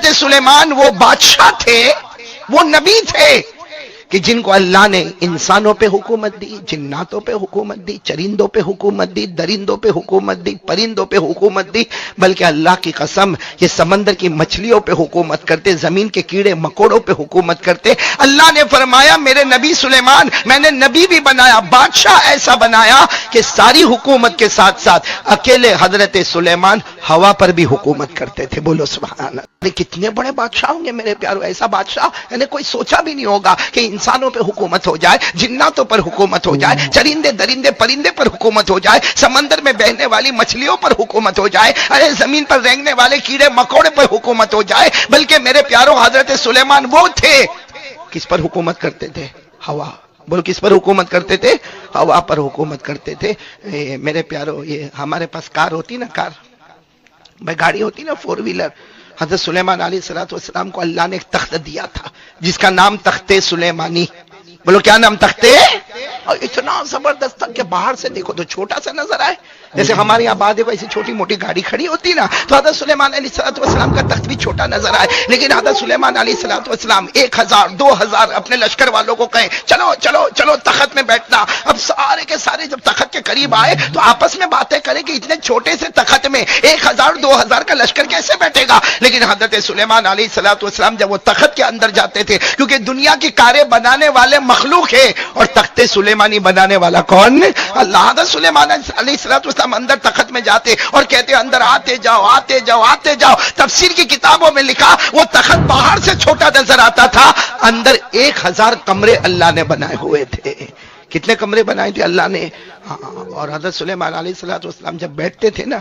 حضرت سلیمان وہ بادشاہ تھے، وہ نبی تھے کہ جن کو اللہ نے انسانوں پہ حکومت دی، جناتوں پہ حکومت دی، چرندوں پہ حکومت دی، درندوں پہ حکومت دی، پرندوں پہ حکومت دی، بلکہ اللہ کی قسم یہ سمندر کی مچھلیوں پہ حکومت کرتے، زمین کے کیڑے مکوڑوں پہ حکومت کرتے۔ اللہ نے فرمایا میرے نبی سلیمان میں نے نبی بھی بنایا، بادشاہ ایسا بنایا کہ ساری حکومت کے ساتھ ساتھ اکیلے حضرت سلیمان ہوا پر بھی حکومت کرتے تھے۔ بولو سبحان اللہ۔ کتنے بڑے بادشاہ ہوں گے میرے پیارو، ایسا بادشاہ یعنی کوئی سوچا بھی نہیں ہوگا کہ انسانوں پہ حکومت ہو جائے، جناتوں پر حکومت ہو جائے، چرندے درندے پرندے پر حکومت ہو جائے، سمندر میں بہنے والی مچھلیوں پر حکومت ہو جائے، ارے زمین پر رینگنے والے کیڑے مکوڑے پر حکومت ہو جائے۔ بلکہ میرے پیارو حضرت سلیمان وہ تھے کس پر حکومت کرتے تھے؟ ہوا۔ بولو کس پر حکومت کرتے تھے؟ ہوا پر حکومت کرتے تھے۔ میرے پیارو یہ ہمارے پاس کار ہوتی نا، کار بھائی گاڑی ہوتی نا، 4 ویلر، حضرت سلیمان علیہ السلام کو اللہ نے ایک تخت دیا تھا جس کا نام تخت سلیمانی۔ بولو کیا نام؟ تخت۔ اور اتنا زبردست تھا کہ باہر سے دیکھو تو چھوٹا سا نظر آئے، جیسے ہمارے یہاں بعد ایسی چھوٹی موٹی گاڑی کھڑی ہوتی نا، تو حضرت سلیمان علیہ السلام کا تخت بھی چھوٹا نظر آئے، لیکن حضرت سلیمان علیہ السلام 1000 2000 اپنے لشکر والوں کو کہیں چلو چلو چلو تخت میں بیٹھنا۔ اب سارے کے سارے جب تخت کے قریب آئے تو آپس میں باتیں کریں کہ اتنے چھوٹے سے تخت میں 1000 2000 کا لشکر کیسے بیٹھے گا؟ لیکن حضرت سلیمان علیہ السلام جب وہ تخت کے اندر جاتے تھے، کیونکہ دنیا کی کاریں بنانے والے مخلوق ہے اور تخت سلیمانی بنانے والا کون؟ اللہ۔ حضرت سلیمان علیہ السلام اندر تخت میں جاتے اور کہتے اندر آتے جاؤ آتے جاؤ آتے جاؤ۔ تفسیر کی کتابوں میں لکھا وہ تخت باہر سے چھوٹا نظر آتا تھا، اندر 1000 کمرے اللہ نے بنائے ہوئے تھے۔ کتنے کمرے بنائے تھے اللہ نے؟ اور حضرت سلیمان علیہ السلام جب بیٹھتے تھے نا،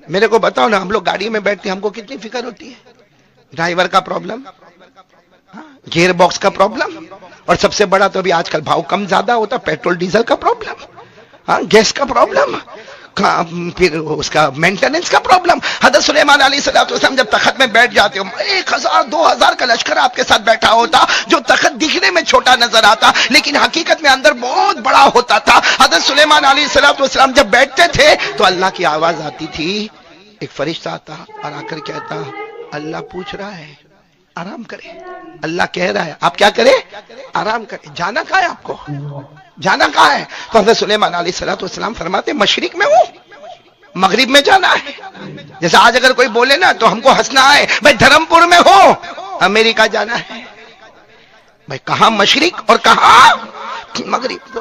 میرے کو بتاؤ نا، ہم لوگ گاڑی میں بیٹھتے ہیں، ہم کو کتنی فکر ہوتی ہے؟ ڈرائیور کا پرابلم، گیئر باکس کا پرابلم، اور سب سے بڑا تو ابھی آج کل بھاؤ کم زیادہ ہوتا، پیٹرول ڈیزل کا پرابلم، گیس کا پرابلم، پھر اس کا مینٹیننس کا پرابلم۔ حضرت سلیمان علیہ السلام جب تخت میں بیٹھ جاتے ہو، 1000 2000 کا لشکر آپ کے ساتھ بیٹھا ہوتا، جو تخت دکھنے میں چھوٹا نظر آتا لیکن حقیقت میں اندر بہت بڑا ہوتا تھا۔ حضرت سلیمان علیہ السلام جب بیٹھتے تھے تو اللہ کی آواز آتی تھی، ایک فرشتہ آتا اور آ کر کہتا اللہ پوچھ رہا ہے آرام کرے، اللہ کہہ رہا ہے آپ کیا کرے؟ آرام کرے۔ جانا کہاں ہے آپ کو؟ جانا کہاں ہے؟ تو حضرت سلیمان علیہ السلام فرماتے مشرق میں ہوں، مغرب میں جانا ہے۔ جیسے آج اگر کوئی بولے نا تو ہم کو ہنسنا ہے، بھائی دھرم پور میں ہو، امریکہ جانا ہے۔ بھائی کہاں مشرق اور کہاں مغرب؟ تو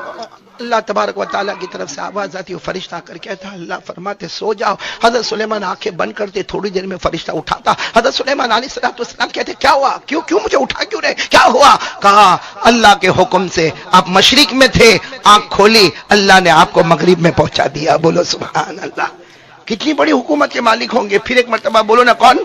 اللہ تبارک و تعالیٰ کی طرف سے آواز آتی ہے، فرشتہ آ کر کہتا اللہ فرماتے سو جاؤ۔ حضرت سلیمان آنکھیں بند کرتے، تھوڑی دیر میں فرشتہ اٹھاتا۔ حضرت سلیمان علیہ السلام کہتے کیا ہوا؟ کیوں مجھے اٹھا کیوں رہے؟ کیا ہوا؟ کہا اللہ کے حکم سے آپ مشرق میں تھے، آنکھ کھولی، اللہ نے آپ کو مغرب میں پہنچا دیا۔ بولو سبحان اللہ۔ کتنی بڑی حکومت کے مالک ہوں گے۔ پھر ایک مرتبہ بولو نا کون؟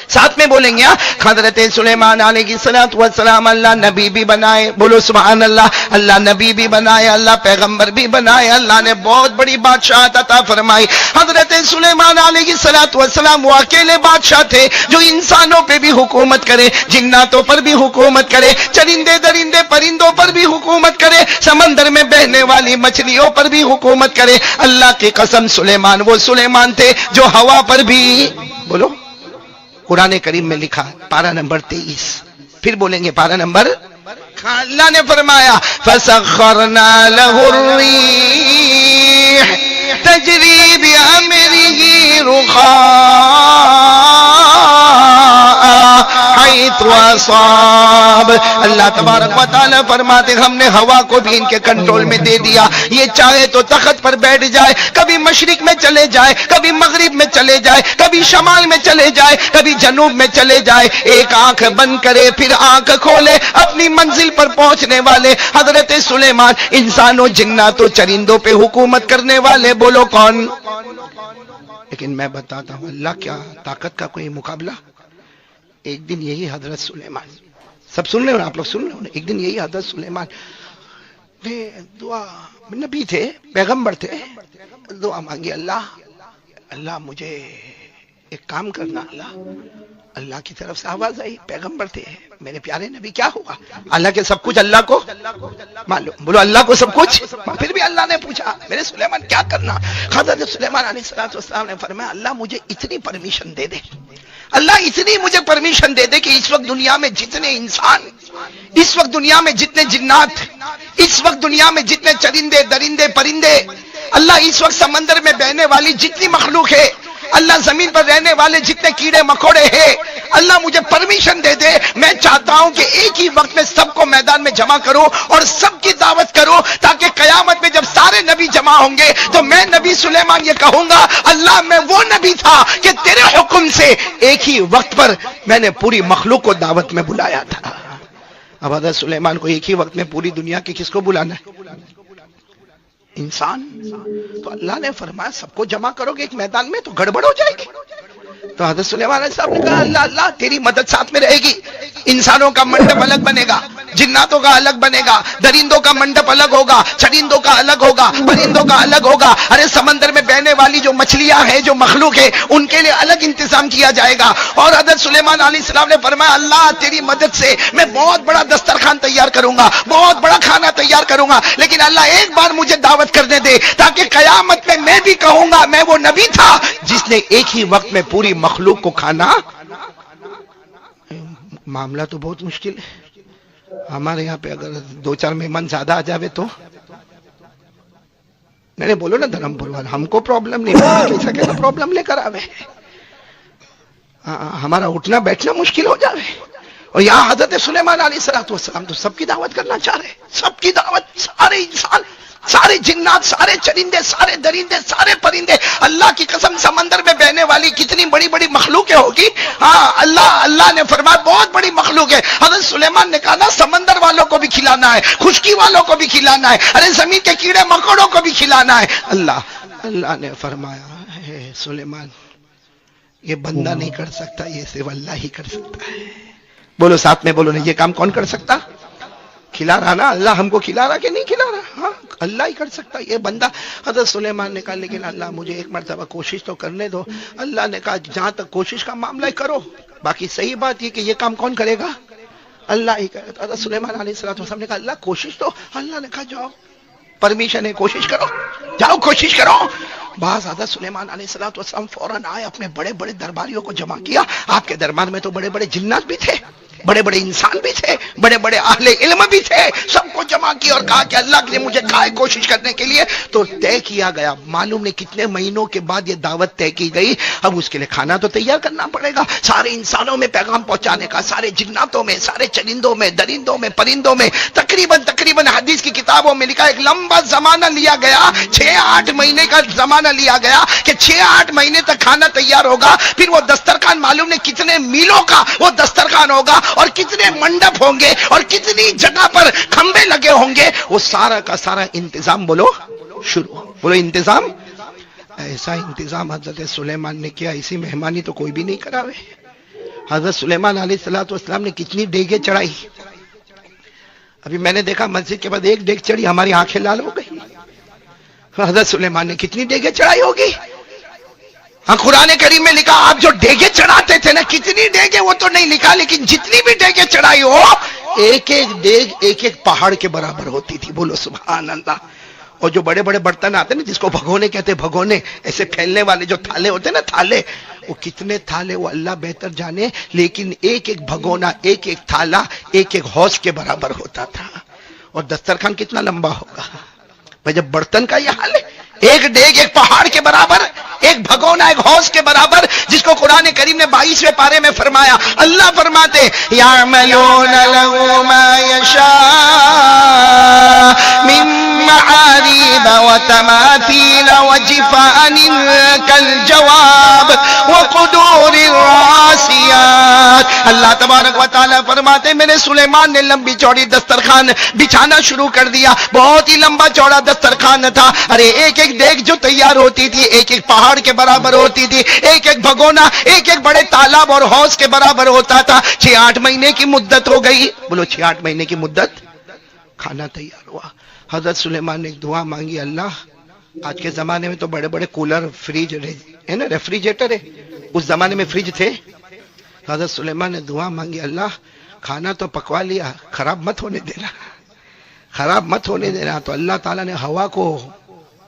ساتھ میں بولیں گے حضرت سلیمان علیہ السلام اللہ نبی بھی بنائے۔ بولو سبحان اللہ۔ اللہ نبی بھی بنائے، اللہ پیغمبر بھی بنائے، اللہ نے بہت بڑی بادشاہت عطا فرمائی۔ حضرت سلیمان علیہ السلام وہ اکیلے بادشاہ تھے جو انسانوں پہ بھی حکومت کرے، جناتوں پر بھی حکومت کرے، چرندے درندے پرندوں پر بھی حکومت کرے، سمندر میں بہنے والی مچھلیوں پر بھی حکومت کرے۔ اللہ کی قسم سلیمان وہ سلیمان تھے جو ہوا پر بھی، بولو قرآن کریم میں لکھا پارہ نمبر 23، پھر بولیں گے پارہ نمبر، اللہ نے فرمایا فَسَخَّرْنَا لَهُ الرِّيحَ تَجْرِي بِأَمْرِهِ رُخَاءً حَيْثُ أَصَابَ۔ اللہ تبارک و تعالیٰ فرماتے ہم نے ہوا کو بھی ان کے کنٹرول میں دے دیا، یہ چاہے تو تخت پر بیٹھ جائے، کبھی مشرق میں چلے جائے، کبھی مغرب میں چلے جائے، کبھی شمال میں چلے جائے، کبھی جنوب میں چلے جائے، ایک آنکھ بند کرے پھر آنکھ کھولے، اپنی منزل پر پہنچنے والے حضرت سلیمان انسانوں جناتوں چرندوں پہ حکومت کرنے والے، بولو کون؟ لیکن میں بتاتا ہوں اللہ کیا طاقت کا کوئی مقابلہ۔ ایک دن یہی حضرت سلیمان، سب سن رہے ہو آپ لوگ سن رہے ہو، ایک دن یہی حضرت سلیمان دعا، نبی تھے پیغمبر تھے، دعا مانگی اللہ مجھے ایک کام کرنا۔ اللہ کی طرف سے آواز آئی، پیغمبر تھے میرے پیارے نبی، کیا ہوا؟ اللہ کے سب کچھ اللہ کو معلوم، بولو اللہ کو سب کچھ۔ پھر بھی اللہ نے پوچھا میرے سلیمان کیا کرنا؟ حضرت سلیمان علیہ السلام نے فرمایا اللہ مجھے اتنی پرمیشن دے دے، اللہ اتنی مجھے پرمیشن دنیا میں جتنے انسان، اس وقت دنیا میں جتنے جنات، اس وقت دنیا میں جتنے چرندے درندے پرندے، اللہ اس وقت سمندر میں بہنے والی جتنی مخلوق ہے، اللہ زمین پر رہنے والے جتنے کیڑے مکوڑے ہیں، اللہ مجھے پرمیشن دے دے، میں چاہتا ہوں کہ ایک ہی وقت میں سب کو میدان میں جمع کرو اور سب کی دعوت کرو، تاکہ قیامت میں جب سارے نبی جمع ہوں گے تو میں نبی سلیمان یہ کہوں گا، اللہ میں وہ نبی تھا کہ تیرے حکم سے ایک ہی وقت پر میں نے پوری مخلوق کو دعوت میں بلایا تھا۔ اب حضرت سلیمان کو ایک ہی وقت میں پوری دنیا کی کس کو بلانا ہے؟ انسان۔ تو اللہ نے فرمایا سب کو جمع کرو گے ایک میدان میں تو گڑبڑ ہو جائے گی۔ تو حضرت سلیمان علیہ السلام نے کہا اللہ اللہ تیری مدد ساتھ میں رہے گی، انسانوں کا منڈپ الگ بنے گا، جناتوں کا الگ بنے گا، درندوں کا منڈپ الگ ہوگا، چرندوں کا الگ ہوگا، پرندوں کا الگ ہوگا، ارے سمندر میں بہنے والی جو مچھلیاں ہیں، جو مخلوق ہے، ان کے لیے الگ انتظام کیا جائے گا۔ اور حضرت سلیمان علیہ السلام نے فرمایا اللہ تیری مدد سے میں بہت بڑا دسترخوان تیار کروں گا، بہت بڑا کھانا تیار کروں گا، لیکن اللہ ایک بار مجھے دعوت کرنے دے تاکہ قیامت میں بھی کہوں گا میں وہ نبی تھا جس نے ایک ہی وقت میں پوری مخلوق کو کھانا۔ معاملہ تو بہت مشکل ہے، ہمارے یہاں پہ اگر 2-4 مہمان زیادہ آ جاوے تو میں نے بولو نا دھرم پور والے ہم کو پرابلم نہیں، کیسا پرابلم لے کر آوے، ہمارا اٹھنا بیٹھنا مشکل ہو جاوے۔ اور یہاں حضرت سلیمان علیہ السلام تو سب کی دعوت کرنا چاہ رہے، سب کی دعوت، سارے انسان، سارے جنات، سارے چرندے، سارے درندے، سارے پرندے، اللہ کی قسم سمندر میں بہنے والی کتنی بڑی بڑی مخلوقیں ہوگی، ہاں اللہ نے فرمایا بہت بڑی مخلوق ہے۔ حضرت سلیمان نے کہا نا سمندر والوں کو بھی کھلانا ہے، خشکی والوں کو بھی کھلانا ہے، ارے زمین کے کیڑے مکوڑوں کو بھی کھلانا ہے۔ اللہ نے فرمایا اے سلیمان یہ بندہ نہیں کر سکتا، یہ صرف اللہ ہی کر سکتا ہے۔ بولو ساتھ میں بولو نا، یہ کام کون کر سکتا؟ کھلا رہا نا اللہ، ہم کو کھلا رہا کہ نہیں کھلا رہا؟ ہاں اللہ ہی کر سکتا یہ بندہ۔ حضرت سلیمان نے کہا لیکن اللہ مجھے ایک مرتبہ کوشش تو کرنے دو۔ اللہ نے کہا جہاں تک کوشش کا معاملہ ہے کرو، باقی صحیح بات یہ کہ یہ کام کون کرے گا؟ اللہ ہی کرے گا۔ حضرت سلیمان علیہ السلام نے کہا اللہ کوشش تو، اللہ نے کہا جاؤ پرمیشن ہے کوشش کرو، جاؤ کوشش کرو۔ بعض حضرت سلیمان علیہ السلام فوراً آئے، اپنے بڑے بڑے درباریوں کو جمع کیا۔ آپ کے دربار میں تو بڑے بڑے جنات بھی تھے، بڑے بڑے انسان بھی تھے، بڑے بڑے اہل علم بھی تھے، سب کو جمع کیا اور کہا کہ اللہ نے مجھے کہا ہے کوشش کرنے کے لیے۔ تو طے کیا گیا، معلوم نہیں کتنے مہینوں کے بعد یہ دعوت طے کی گئی۔ اب اس کے لیے کھانا تو تیار کرنا پڑے گا، سارے انسانوں میں پیغام پہنچانے کا، سارے جناتوں میں، سارے چرندوں میں، درندوں میں، پرندوں میں، تقریباً حدیث کی کتابوں میں لکھا ایک لمبا زمانہ لیا گیا، 6-8 مہینے کا زمانہ لیا گیا کہ 6-8 مہینے تک کھانا تیار ہوگا۔ پھر وہ دسترخوان معلوم نہیں کتنے میلوں کا وہ دسترخوان ہوگا، اور کتنے منڈپ ہوں گے، اور کتنی جگہ پر کھمبے لگے ہوں گے، وہ سارا کا سارا انتظام بولو شروع، بولو انتظام۔ ایسا انتظام حضرت سلیمان نے کیا، اسی مہمانی تو کوئی بھی نہیں کراوے۔ حضرت سلیمان علیہ السلام نے کتنی دیگیں چڑھائی۔ ابھی میں نے دیکھا مسجد کے بعد ایک دیگ چڑھی، ہماری آنکھیں لال ہو گئی۔ حضرت سلیمان نے کتنی دیگیں چڑھائی ہوگی؟ ہاں قرآن کریم میں لکھا آپ جو ڈیگے چڑھاتے تھے نا، کتنی ڈیگے وہ تو نہیں لکھا، لیکن جتنی بھی ڈیگے چڑھائی ہو، ایک ایک ڈیگ ایک ایک پہاڑ کے برابر ہوتی تھی۔ بولو سبحان اللہ۔ اور جو بڑے بڑے برتن آتے نا جس کو بھگونے کہتے، بھگونے ایسے پھیلنے والے جو تھالے ہوتے نا، تھالے، وہ کتنے تھالے وہ اللہ بہتر جانے، لیکن ایک ایک بھگونا، ایک ایک تھالا ایک ایک حوض کے برابر ہوتا تھا۔ اور دسترخوان کتنا لمبا ہوگا بھائی، جب برتن کا یہ حال ہے، ایک ڈیگ ایک پہاڑ کے برابر، ایک بھگونا ایک حوض کے برابر، جس کو قرآن کریم نے 22ویں پارے میں فرمایا، اللہ فرماتے یعملون له ما یشاء من محاريب وتماثيل وجفان كالجواب وقدور الراسيات۔ اللہ تبارک و تعالیٰ فرماتے میں نے سلیمان نے لمبی چوڑی دسترخوان بچھانا شروع کر دیا، بہت ہی لمبا چوڑا دسترخوان تھا۔ ارے ایک ایک دیگ جو تیار ہوتی تھی ایک ایک پہاڑ کے برابر ہوتی تھی، ایک ایک بھگونا ایک ایک بڑے تالاب اور حوض کے برابر ہوتا تھا۔ 6-8 مہینے کی مدت ہو گئی، بولو 6-8 مہینے کی مدت، کھانا تیار ہوا۔ حضرت سلیمان نے ایک دعا مانگی، اللہ آج کے زمانے میں تو بڑے بڑے کولر، فریج ہے نا، ریفریجریٹر ہے، اس زمانے میں فریج تھے۔ حضرت سلیمان نے دعا مانگی، اللہ کھانا تو پکوا لیا، خراب مت ہونے دینا، خراب مت ہونے دینا۔ تو اللہ تعالیٰ نے ہوا کو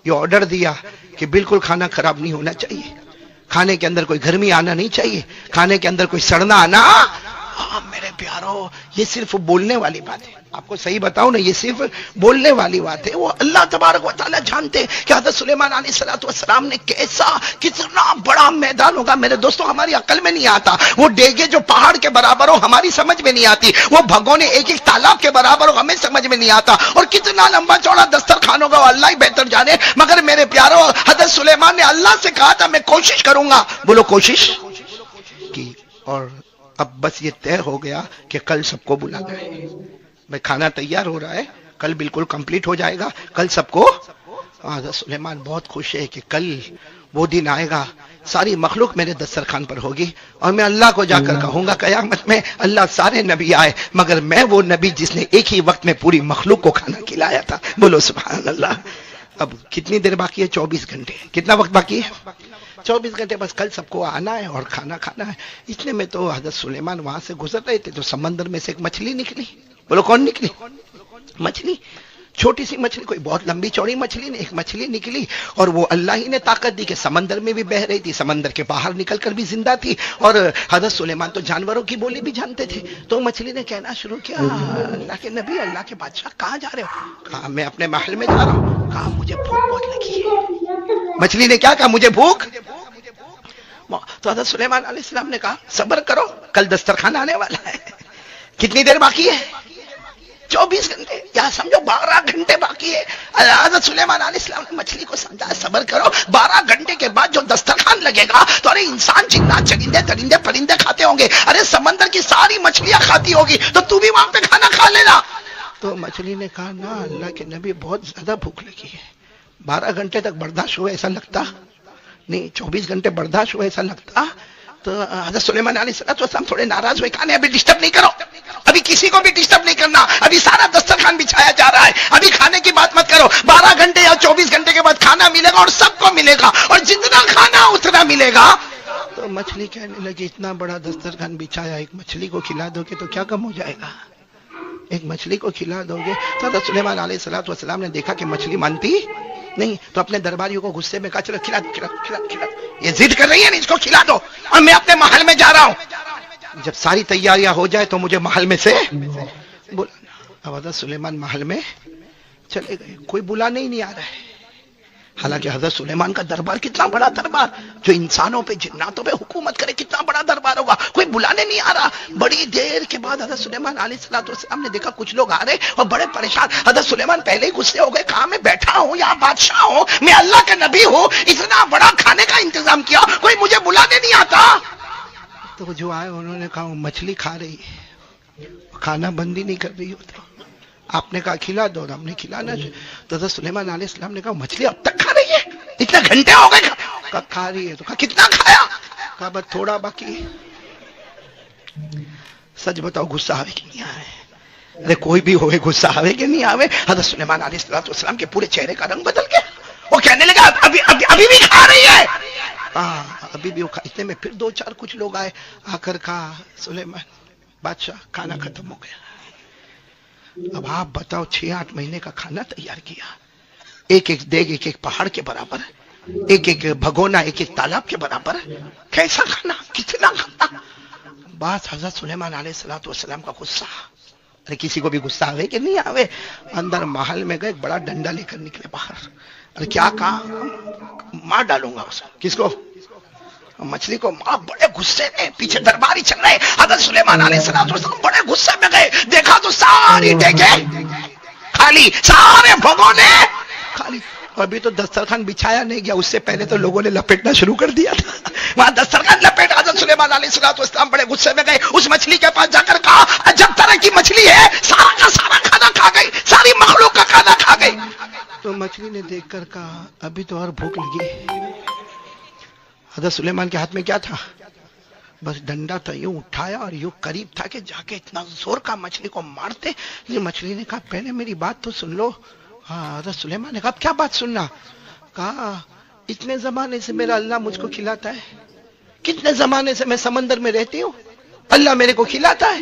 یہ آرڈر دیا کہ بالکل کھانا خراب نہیں ہونا چاہیے، کھانے کے اندر کوئی گرمی آنا نہیں چاہیے، کھانے کے اندر کوئی سڑنا آنا۔ میرے پیارو یہ صرف بولنے والی بات ہے، آپ کو صحیح بتاؤں نا، یہ صرف بولنے والی بات ہے. وہ اللہ تبارک و تعالیٰ جانتے ہیں کہ حضرت سلیمان علیہ السلام نے کیسا کتنا بڑا میدان ہوگا. میرے دوستوں ہماری عقل میں نہیں آتا. وہ ڈیگے جو پہاڑ کے برابر ہو ہماری سمجھ میں نہیں آتی، وہ بھگونے ایک ایک تالاب کے برابر ہو ہمیں سمجھ میں نہیں آتا، اور کتنا لمبا چوڑا دسترخوان ہوگا وہ اللہ ہی بہتر جانے. مگر میرے پیارو حضرت سلیمان نے اللہ سے کہا تھا میں کوشش کروں گا. بولو کوشش کی، اور اب بس یہ طے ہو گیا کہ کل سب کو بلانا ہے. میں کھانا تیار ہو رہا ہے، کل بالکل کمپلیٹ ہو جائے گا. کل سب کو حضرت سلیمان بہت خوش ہے کہ کل وہ دن آئے گا ساری مخلوق میرے دسترخوان پر ہوگی، اور میں اللہ کو جا کر کہوں گا قیامت میں اللہ سارے نبی آئے مگر میں وہ نبی جس نے ایک ہی وقت میں پوری مخلوق کو کھانا کھلایا تھا. بولو سبحان اللہ. اب کتنی دیر باقی ہے؟ 24 گھنٹے. کتنا وقت باقی ہے؟ 24 گھنٹے. بس کل سب کو آنا ہے اور کھانا کھانا ہے. اتنے میں تو حضرت سلیمان وہاں سے گزر رہے تھے تو سمندر میں سے ایک مچھلی نکلی. بولو کون نکلی؟ مچھلی. چھوٹی سی مچھلی، کوئی بہت لمبی چوڑی مچھلی نہیں، ایک مچھلی نکلی، اور وہ اللہ ہی نے طاقت دی کہ سمندر میں بھی بہ رہی تھی، سمندر کے باہر نکل کر بھی زندہ تھی. اور حضرت سلیمان تو جانوروں کی بولی بھی جانتے تھے. تو مچھلی نے کہنا شروع کیا، اللہ کے نبی، اللہ کے بادشاہ کہاں جا رہے ہو؟ کہا میں اپنے محل میں جا رہا ہوں. کہا مجھے بھوک بہت لگی ہے. مچھلی نے کیا کہا؟ مجھے بھوک. تو حضرت سلیمان علیہ السلام نے کہا صبر کرو کل دسترخوان آنے والا ہے. کتنی دیر باقی ہے؟ 24 گھنٹے، یا سمجھو 12 گھنٹے باقی ہے. حضرت سلیمان علیہ السلام نے مچھلی کو سمجھا صبر کرو، 12 گھنٹے کے بعد جو دسترخوان لگے گا تو ارے انسان جنات چرندے درندے پرندے کھاتے ہوں گے، ارے سمندر کی ساری مچھلیاں کھاتی ہوگی، تو تو بھی وہاں پہ کھانا کھا لینا. تو مچھلی نے کہا نا اللہ کے نبی بہت زیادہ بھوک لگی ہے. 12 گھنٹے تک برداشت ہوا ایسا لگتا نہیں، 24 گھنٹے برداشت ہوا ایسا لگتا. تو حضرت سلیمان علیہ السلام تھوڑے ناراض ہوئے، کہا نہیں ابھی ڈسٹرب نہیں کرو، ابھی کسی کو بھی ڈسٹرب نہیں کرنا، ابھی سارا دسترخوان بچھایا جا رہا ہے، ابھی کھانے کی بات مت کرو. 12 گھنٹے یا 24 گھنٹے کے بعد کھانا ملے گا اور سب کو ملے گا، اور جتنا کھانا اتنا ملے گا. تو مچھلی کہنے لگی اتنا بڑا دسترخوان بچھایا، ایک مچھلی کو کھلا دو گے تو کیا کم ہو جائے گا؟ ایک مچھلی کو کھلا دو گے. تو حضرت سلیمان علیہ السلام نے دیکھا کہ مچھلی مانتی نہیں، تو اپنے درباریوں کو غصے میں کہا چلو کھلا دو کھلا کھلا کھلا، یہ ضد کر رہی ہے نا، اس کو کھلا دو اور میں اپنے محل میں جا رہا ہوں. جب ساری تیاریاں ہو جائے تو مجھے محل میں سے بلانا. اب حضرت سلیمان محل میں چلے گئے، کوئی بلانے ہی نہیں آ رہا ہے. حالانکہ حضرت سلیمان کا دربار کتنا بڑا دربار، جو انسانوں پہ جناتوں پہ حکومت کرے، کتنا بڑا دربار ہوگا، کوئی بلانے نہیں آ رہا. بڑی دیر کے بعد حضرت سلیمان علیہ السلام نے دیکھا کچھ لوگ آ رہے اور بڑے پریشان. حضرت سلیمان پہلے ہی غصے ہو گئے، کہا میں بیٹھا ہوں یہاں بادشاہ ہوں، میں اللہ کا نبی ہوں، اتنا بڑا کھانے کا انتظام کیا، کوئی مجھے بلانے نہیں آتا. تو جو آئے انہوں نے کہا وہ مچھلی کھا رہی ہے، کھانا بند ہی نہیں کر رہی ہوتا. آپ نے کہا کھلا دو، اور ہم نے کھلانا. تو حضرت سلیمان علیہ السلام نے کہا مچھلی اب تک کھا رہی ہے، اتنے گھنٹے ہو گئے. کہا کھا رہی ہے. تو کہا کتنا کھایا؟ کہا بس تھوڑا باقی ہے. سچ بتاؤ غصہ آوے کہ نہیں آوے؟ ارے کوئی بھی ہوئے غصہ آوے کہ نہیں آوے؟ حضرت سلیمان علیہ السلام کے پورے چہرے کا رنگ بدل گیا. وہ کہنے لگا ابھی بھی کھا رہی ہے. ہاں ابھی بھی وہ کھا. اتنے میں پھر 2-4 کچھ لوگ آئے، آ کر کہا سلیمان بادشاہ کھانا ختم ہو گیا. اب آپ بتاؤ 6-8 مہینے کا کھانا تیار کیا، ایک ایک دیگ ایک ایک پہاڑ کے برابر ہے، ایک ایک بھگونا ایک ایک تالاب کے برابر ہے. کیسا کھانا، کتنا کھانا؟ بات حضرت سلیمان علیہ السلام کا غصہ. ارے کسی کو بھی غصہ آوے کہ نہیں آوے؟ اندر محل میں گئے، بڑا ڈنڈا لے کر نکلے باہر. ارے کیا کہا؟ مار ڈالوں گا اسے. کس کو؟ مچھلی کو. ماں بڑے غصے میں، پیچھے درباری چل رہے. حضرت سلیمان علیہ السلام بڑے غصے میں گئے، دیکھا تو ساری دیکھے خالی، سارے بھگونے خالی. ابھی تو دسترخوان بچھایا نہیں گیا، اس سے پہلے تو لوگوں نے لپیٹنا شروع کر دیا تھا. وہاں دسترخوان لپیٹ. حضرت سلیمان علیہ السلام بڑے غصے میں گئے، اس مچھلی کے پاس جا کر کہا عجب طرح کی مچھلی ہے، سارا کا سارا کھانا کھا گئی، ساری مخلوق کا کھانا کھا گئی. تو مچھلی نے دیکھ کر کہا ابھی تو اور بھوک لگی. حضرت سلیمان کے ہاتھ میں کیا تھا؟ بس ڈنڈا تھا. یوں اٹھایا اور یوں قریب تھا کہ جا کے اتنا زور کا مچھلی کو مارتے. یہ مچھلی نے کہا پہلے میری بات تو سن لو. ہاں. حضرت سلیمان نے کہا کیا بات سننا؟ کہا اتنے زمانے سے میرا اللہ مجھ کو کھلاتا ہے، کتنے زمانے سے میں سمندر میں رہتی ہوں، اللہ میرے کو کھلاتا ہے.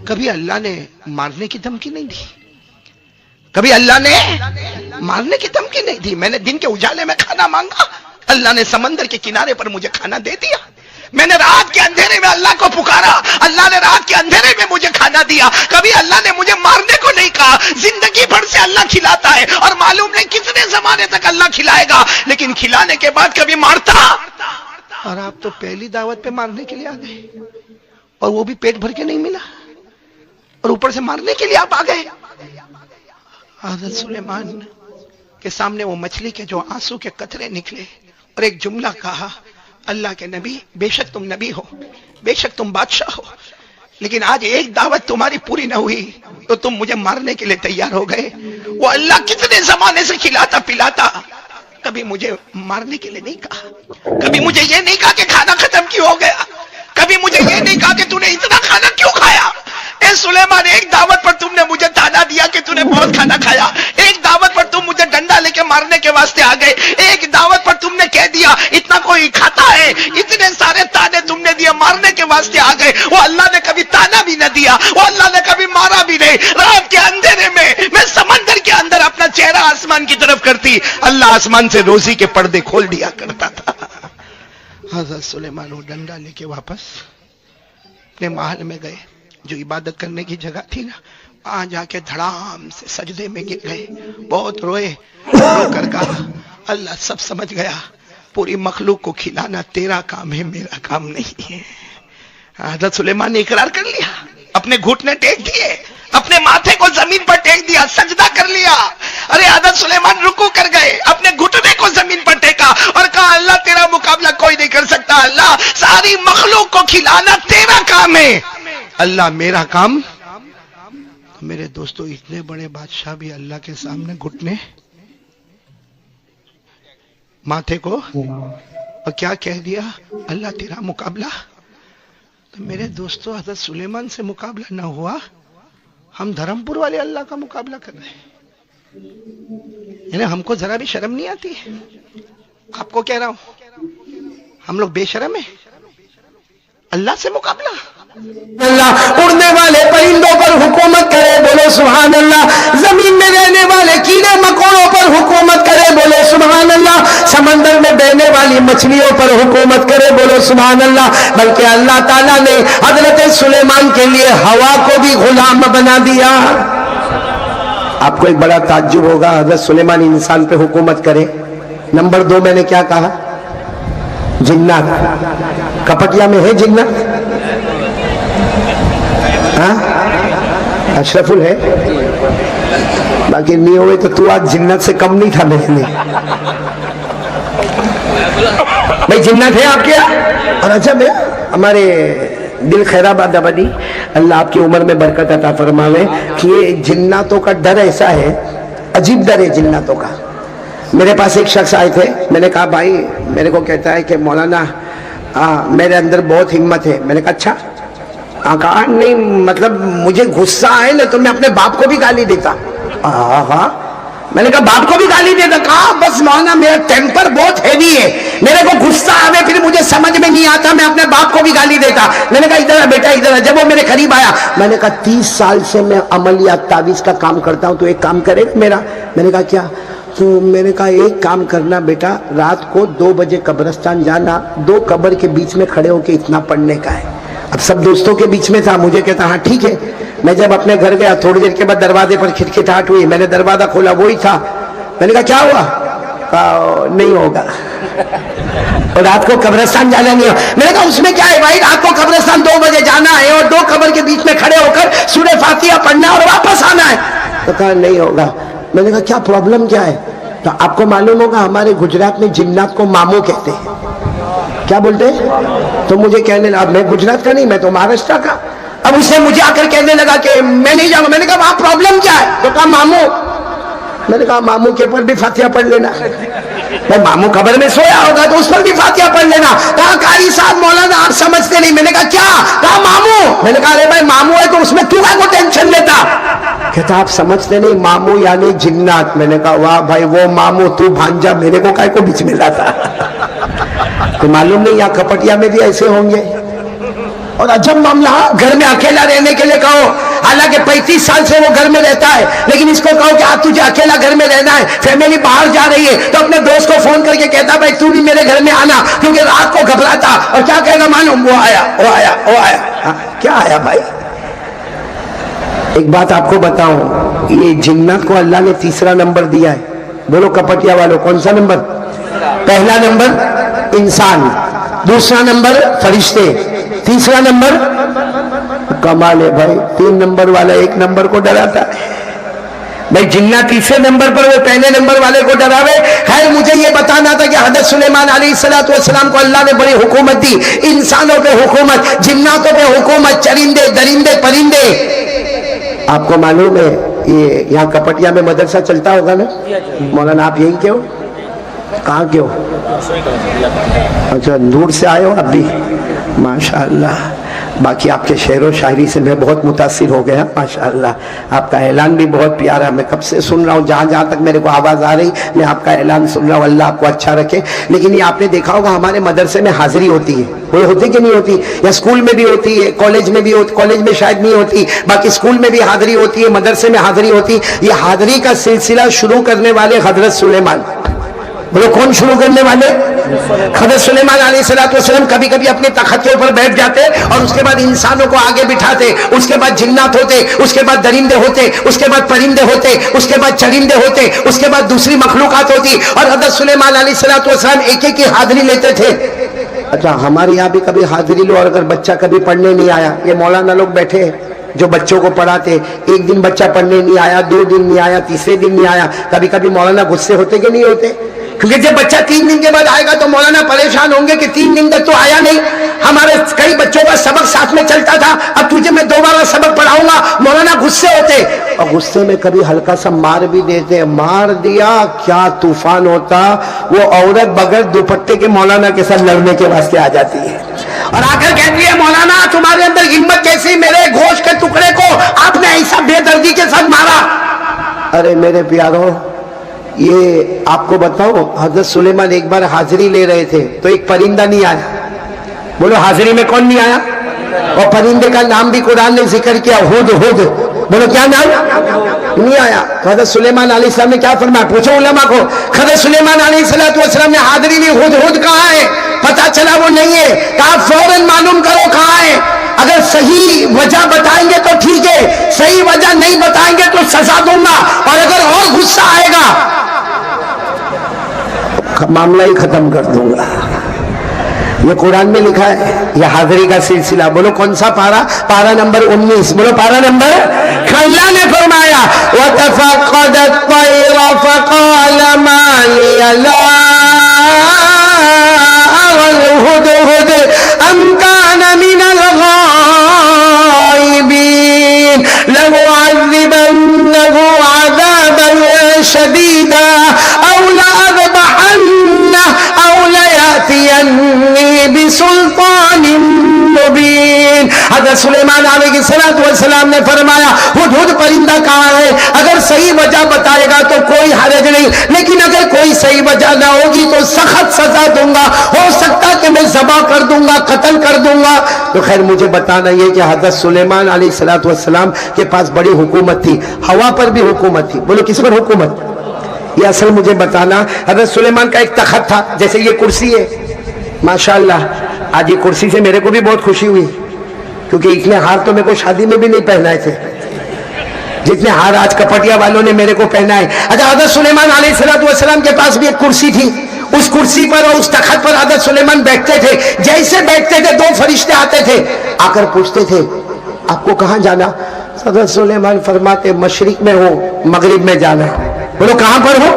کبھی اللہ نے مارنے کی دھمکی نہیں دی، کبھی اللہ نے مارنے کی دھمکی نہیں دی. میں نے دن کے اجالے میں کھانا مانگا، اللہ نے سمندر کے کنارے پر مجھے کھانا دے دیا. میں نے رات کے اندھیرے میں اللہ کو پکارا، اللہ نے رات کے اندھیرے میں مجھے کھانا دیا، کبھی اللہ نے مجھے مارنے کو نہیں کہا۔ زندگی بھر سے اللہ کھلاتا ہے اور معلوم نہیں کتنے زمانے تک اللہ کھلائے گا، لیکن کھلانے کے بعد کبھی مارتا؟ اور آپ تو پہلی دعوت پہ مارنے کے لیے آ گئے، اور وہ بھی پیٹ بھر کے نہیں ملا، اور اوپر سے مارنے کے لیے آپ آ گئے۔ حضرت سلیمان کے سامنے وہ مچھلی کے جو آنسو کے قطرے نکلے اور ایک جملہ کہا، اللہ کے نبی، بے شک تم نبی ہو، بے شک تم بادشاہ ہو، لیکن آج ایک دعوت تمہاری پوری نہ ہوئی تو تم مجھے مارنے کے لیے تیار ہو گئے۔ وہ اللہ کتنے زمانے سے کھلاتا پلاتا، کبھی مجھے مارنے کے لیے نہیں کہا، کبھی مجھے یہ نہیں کہا کہ کھانا ختم کیوں ہو گیا، کبھی مجھے یہ نہیں کہا کہ تو نے اتنا کھانا کیوں کھایا۔ اے سلیمان، ایک دعوت پر تم نے مجھے تانا دیا کہ تو نے بہت کھانا کھایا، ایک دعوت پر تم مجھے ڈنڈا لے کے مارنے کے واسطے آ گئے، ایک دعوت پر تم نے کہہ دیا اتنا کوئی کھاتا ہے، اتنے سارے تانے تم نے دیے، مارنے کے واسطے آ گئے۔ وہ اللہ نے کبھی تانا بھی نہ دیا، وہ اللہ نے کبھی مارا بھی نہیں۔ رات کے اندھیرے میں سمندر کے اندر اپنا چہرہ آسمان کی طرف کرتی، اللہ آسمان سے روزی کے پردے کھول دیا کرتا تھا۔ حضرت سلیمان وہ ڈنڈا لے کے واپس اپنے محل میں گئے، جو عبادت کرنے کی جگہ تھی نا، وہاں جا کے دھڑام سے سجدے میں گر گئے، بہت روئے، رو کر کہا اللہ سب سمجھ گیا، پوری مخلوق کو کھلانا تیرا کام ہے، میرا کام نہیں ہے۔ حضرت سلیمان نے اقرار کر لیا، اپنے گھٹنے ٹیک دیے، اپنے ماتھے کو زمین پر ٹیک دیا، سجدہ کر لیا۔ ارے حضرت سلیمان رکوع کر گئے، اپنے گھٹنے کو زمین پر ٹیکا اور کہا اللہ تیرا مقابلہ کوئی نہیں کر سکتا، اللہ ساری مخلوق کو کھلانا تیرا کام ہے، اللہ میرا کام۔ میرے دوستو، اتنے بڑے بادشاہ بھی اللہ کے سامنے گھٹنے ماتھے کو، اور کیا کہہ دیا اللہ تیرا مقابلہ۔ تو میرے دوستو، حضرت سلیمان سے مقابلہ نہ ہوا، ہم دھرم پور والے اللہ کا مقابلہ کر رہے ہیں، یعنی ہم کو ذرا بھی شرم نہیں آتی ہے۔ آپ کو کہہ رہا ہوں، ہم لوگ بے شرم ہیں، اللہ سے مقابلہ۔ اللہ اڑنے والے پرندوں پر حکومت کرے، بولو سبحان اللہ۔ زمین میں رہنے والے کیڑے مکوڑوں پر حکومت کرے، بولو سبحان اللہ۔ سمندر میں بہنے والی مچھلیوں پر حکومت کرے، بولو سبحان اللہ۔ بلکہ اللہ تعالیٰ نے حضرت سلیمان کے لیے ہوا کو بھی غلام بنا دیا۔ آپ کو ایک بڑا تعجب ہوگا، حضرت سلیمان انسان پہ حکومت کرے۔ نمبر 2 میں نے کیا کہا؟ جنات۔ کپٹیا میں ہے جنات؟ اشرف ہے، باقی نہیں ہوئے تو آج جنت سے کم نہیں تھا میرے لیے۔ بھائی جنت ہے آپ کیا؟ اور عجب ہے، ہمارے دل خیرآباد آبادی، اللہ آپ کی عمر میں برکت عطا فرماوے، کہ یہ جناتوں کا ڈر ایسا ہے، عجیب ڈر ہے جناتوں کا۔ میرے پاس ایک شخص آئے تھے، میں نے کہا بھائی، میرے کو کہتا ہے کہ مولانا میرے اندر بہت ہمت ہے۔ میں نے کہا اچھا؟ کہا نہیں، مطلب مجھے غصہ آئے نا تو میں اپنے باپ کو بھی گالی دیتا۔ ہاں، میں نے کہا باپ کو بھی گالی دیتا؟ کہا بس مولانا میرا ٹیمپر بہت ہیوی ہے، میرے کو غصہ آوے پھر مجھے سمجھ میں نہیں آتا، میں اپنے باپ کو بھی گالی دیتا۔ میں نے کہا ادھر بیٹا ادھر۔ جب وہ میرے قریب آیا، میں نے کہا 30 سال سے میں عملیات تعویذ کا کام کرتا ہوں، تو ایک کام کرے میرا؟ میں نے کہا کیا؟ تو میں نے کہا ایک کام کرنا بیٹا، رات کو 2 بجے قبرستان جانا، 2 قبر کے بیچ میں کھڑے ہو کے اتنا پڑھنے کا ہے۔ اب سب دوستوں کے بیچ میں تھا، مجھے کہتا ہاں ٹھیک ہے۔ میں جب اپنے گھر گیا، تھوڑی دیر کے بعد دروازے پر کھٹکھٹاہٹ ہوئی، میں نے دروازہ کھولا، وہی تھا۔ میں نے کہا کیا ہوا؟ کہا نہیں ہوگا، اور رات کو قبرستان جانا نہیں ہو۔ میں نے کہا اس میں کیا ہے بھائی، رات کو قبرستان 2 بجے جانا ہے اور 2 قبر کے بیچ میں کھڑے ہو کر سورہ فاتحہ پڑھنا اور واپس آنا ہے۔ تو کہا نہیں ہوگا۔ میں نے کہا کیا پرابلم کیا ہے؟ تو آپ کو معلوم ہوگا ہمارے گجرات میں جنات کو مامو کہتے ہیں۔ کیا بولتے ہیں؟ تو مجھے کہنے لگا، میں گجرات کا نہیں، میں تو مہاراشٹر کا۔ اب اس نے مجھے آ کر کہنے لگا کہ میں نہیں جاؤں گا۔ میں نے کہا وہاں پرابلم کیا ہے؟ تو کہا مامو۔ میں نے کہا مامو کے اوپر بھی فاتحہ پڑھ لینا۔ میں مامو قبر میں سویا ہوگا تو اس پر بھی فاتحہ پڑھ لینا۔ کہا قاری صاحب مولانا آپ سمجھتے نہیں۔ میں نے کہا کیا؟ کہا مامو۔ میں نے کہا ارے بھائی مامو ہے تو اس میں تو کو ٹینشن لیتا؟ کہتا آپ سمجھتے نہیں، مامو یعنی جنات۔ میں نے کہا واہ بھائی، وہ مامو تو بھانجا، میرے کو کائے کو بیچ میں لاتا؟ تو معلوم نہیں یہاں کپٹیا میں بھی ایسے ہوں گے۔ اور عجب معاملہ، گھر میں اکیلا رہنے کے لیے کہو، حالانکہ 35 سال سے وہ گھر میں رہتا ہے، لیکن اس کو کہو کہ آج تجھے اکیلا گھر میں رہنا ہے، فیملی باہر جا رہی ہے، تو اپنے دوست کو فون کر کے کہتا بھائی تو بھی میرے گھر میں آنا، کیونکہ رات کو گھبراتا اور کیا کہے گا معلوم، وہ آیا کیا آیا بھائی؟ ایک بات آپ کو بتاؤں، یہ جنات کو اللہ نے تیسرا نمبر دیا ہے. بولو کپٹیا والوں، کون سا نمبر؟ پہلا نمبر انسان، دوسرا نمبر فرشتے، تیسرا نمبر. کمال ہے بھائی، 3 نمبر والا 1 نمبر کو ڈراتا ہے. بھائی جنات تیسرے نمبر پر، وہ پہلے نمبر والے کو ڈراوے. خیر مجھے یہ بتانا تھا کہ حضرت سلیمان علیہ السلام کو اللہ نے بڑی حکومت دی، انسانوں پہ حکومت، جناتوں پہ حکومت، چرندے درندے پرندے. آپ کو معلوم ہے یہ یہاں کپٹیا میں مدرسہ چلتا ہوگا نا مولانا؟ آپ یہیں کے ہو؟ کہاں کے ہو؟ اچھا دور سے آئے ہو آپ بھی، ماشاءاللہ. باقی آپ کے شعر و شاعری سے میں بہت متاثر ہو گیا ماشاءاللہ. آپ کا اعلان بھی بہت پیارا، میں کب سے سن رہا ہوں، جہاں جہاں تک میرے کو آواز آ رہی میں آپ کا اعلان سن رہا ہوں. اللہ آپ کو اچھا رکھے. لیکن یہ آپ نے دیکھا ہوگا ہمارے مدرسے میں حاضری ہوتی ہے، وہ ہوتی کہ نہیں ہوتی؟ یا اسکول میں بھی ہوتی ہے، کالج میں بھی ہوتی، کالج میں شاید نہیں ہوتی، باقی اسکول میں بھی حاضری ہوتی ہے، مدرسے میں حاضری ہوتی. یہ حاضری کا سلسلہ شروع کرنے والے حضرت سلیمان. بولو کون شروع کرنے والے؟ حضرت سلیمان علیہ السلام. کبھی کبھی اپنے تخت کے اوپر بیٹھ جاتے اور اس کے بعد انسانوں کو آگے بٹھاتے، اس کے بعد جنات ہوتے، اس کے بعد درندے ہوتے، اس کے بعد پرندے ہوتے، اس کے بعد چرندے ہوتے، اس کے بعد دوسری مخلوقات ہوتی، اور حضرت سلیمان علیہ السلام ایک ایک کی حاضری لیتے تھے. اچھا ہمارے یہاں بھی کبھی حاضری لو، اور اگر بچہ کبھی پڑھنے نہیں آیا، یہ مولانا لوگ بیٹھے ہیں جو بچوں کو پڑھاتے، ایک دن بچہ پڑھنے نہیں آیا، 2 دن نہیں آیا، تیسرے دن نہیں آیا، کبھی کبھی مولانا غصے ہوتے کہ نہیں ہوتے؟ کیونکہ جب بچہ 3 دن کے بعد آئے گا تو مولانا پریشان ہوں گے کہ 3 دن تک تو آیا نہیں، ہمارے کئی بچوں کا سبق ساتھ میں چلتا تھا، اب تجھے میں دوبارہ سبق پڑھاؤں گا. مولانا غصے ہوتے، اور غصے میں کبھی ہلکا سا مار بھی دیتے. مار دیا کیا طوفان ہوتا. وہ عورت بغیر دوپٹے کے مولانا کے ساتھ لڑنے کے واسطے آ جاتی ہے اور آ کر کہتی ہے مولانا تمہارے اندر ہمت کیسی، میرے گوشت کے ٹکڑے کو آپ نے ایسا بے دردی کے ساتھ مارا. ارے میرے پیارو، یہ آپ کو بتاؤ، حضرت سلیمان ایک بار حاضری لے رہے تھے تو ایک پرندہ نہیں آیا. بولو حاضری میں کون نہیں آیا؟ اور پرندے کا نام بھی قرآن نے ذکر کیا، ہود. بولو کیا نام؟ نہیں آیا. حضرت سلیمان علیہ السلام نے کیا فرمایا؟ پوچھو علماء کو. حضرت سلیمان علیہ السلام نے حاضری لی، ہود کہاں ہے؟ پتا چلا وہ نہیں ہے. کہا فوراً معلوم کرو کہاں ہے. اگر صحیح وجہ بتائیں گے تو ٹھیک ہے، صحیح وجہ نہیں بتائیں گے تو سزا دوں گا، اور اگر اور غصہ آئے گا معاملہ ہی ختم کر دوں گا. یہ قرآن میں لکھا ہے، یہ حاضری کا سلسلہ. بولو کون سا پارا؟ پارا نمبر 19. بولو پارا نمبر. اللہ نے فرمایا وَتَفَقَّدَ الطَّيْرَ فَقَالَ مَا لِيَ لَا أَرَى الْهُدْهُدَ أَمْ كَانَ مِنَ الْغَائِبِينَ لَنُعَذِّبَنَّهُ عَذَابًا شَدِيدًا أَوْ لَأَذْبَحَنَّهُ أَوْ لَيَأْتِيَنِّي بِسُلْطَانٍ مُبِينٍ. حضرت سلیمان علیہ السلام نے فرمایا ہدہد پرندہ کہاں ہے؟ اگر صحیح وجہ بتائے گا تو کوئی حرج نہیں، لیکن اگر کوئی صحیح وجہ نہ ہوگی تو سخت سزا دوں گا، ہو سکتا کہ میں ذبح کر دوں گا، قتل کر دوں گا. تو خیر مجھے بتانا یہ کہ حضرت سلیمان علیہ السلام کے پاس بڑی حکومت تھی، ہوا پر بھی حکومت تھی. بولو کس پر حکومت؟ یہ اصل مجھے بتانا. حضرت سلیمان کا ایک تخت تھا، جیسے یہ کرسی ہے ماشاءاللہ. آج یہ کرسی سے میرے کو بھی بہت خوشی ہوئی، کیونکہ اتنے ہار تو میرے کو شادی میں بھی نہیں پہنائے تھے جتنے ہار آج کپٹیا والوں نے میرے کو پہنائے. اچھا حضرت سلیمان علیہ السلام کے پاس بھی ایک کرسی تھی. اس کرسی پر اور اس تخت پر حضرت سلیمان بیٹھتے تھے. جیسے بیٹھتے تھے 2 فرشتے آتے تھے، آ کر پوچھتے تھے آپ کو کہاں جانا؟ حضرت سلیمان فرماتے مشرق میں ہو، مغرب میں جانا. بولو کہاں پر ہو؟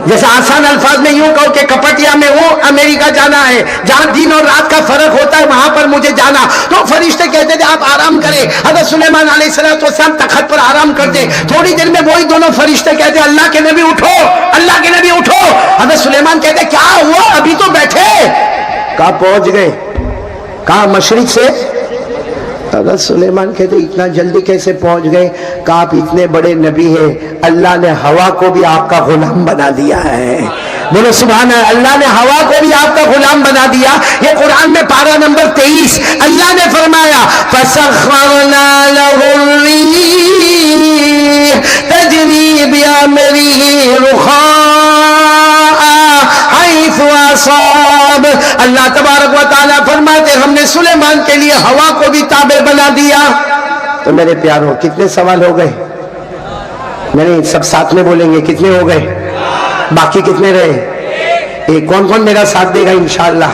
جیسے آسان الفاظ میں یوں کہو کہ کپٹیا میں ہو، امریکہ جانا ہے، جہاں دن اور رات کا فرق ہوتا ہے وہاں پر مجھے جانا. تو فرشتے کہتے تھے آپ آرام کریں. حضرت سلیمان علیہ السلام تخت پر آرام کرتے. تھوڑی دیر میں وہی دونوں فرشتے کہتے اللہ کے نبی اٹھو، اللہ کے نبی اٹھو. حضرت سلیمان کہتے کیا ہوا؟ ابھی تو بیٹھے. کہاں پہنچ گئے؟ کہاں؟ مشرق سے. حضرت سلیمان کہتے اتنا جلدی کیسے پہنچ گئے؟ کہ آپ اتنے بڑے نبی ہیں، اللہ نے ہوا کو بھی آپ کا غلام بنا دیا ہے. بولو سبحان اللہ. اللہ نے ہوا کو بھی آپ کا غلام بنا دیا. یہ قرآن میں پارہ نمبر 23 اللہ نے فرمایا فَسَخَّرْنَا لَهُ کے لیے ہوا کو بھی تابع بنا دیا. تو میرے پیاروں کتنے سوال ہو گئے؟ نہیں سب ساتھ میں بولیں گے. کتنے ہو گئے؟ باقی کتنے رہے؟ ایک. کون کون میرا ساتھ دے گا انشاءاللہ؟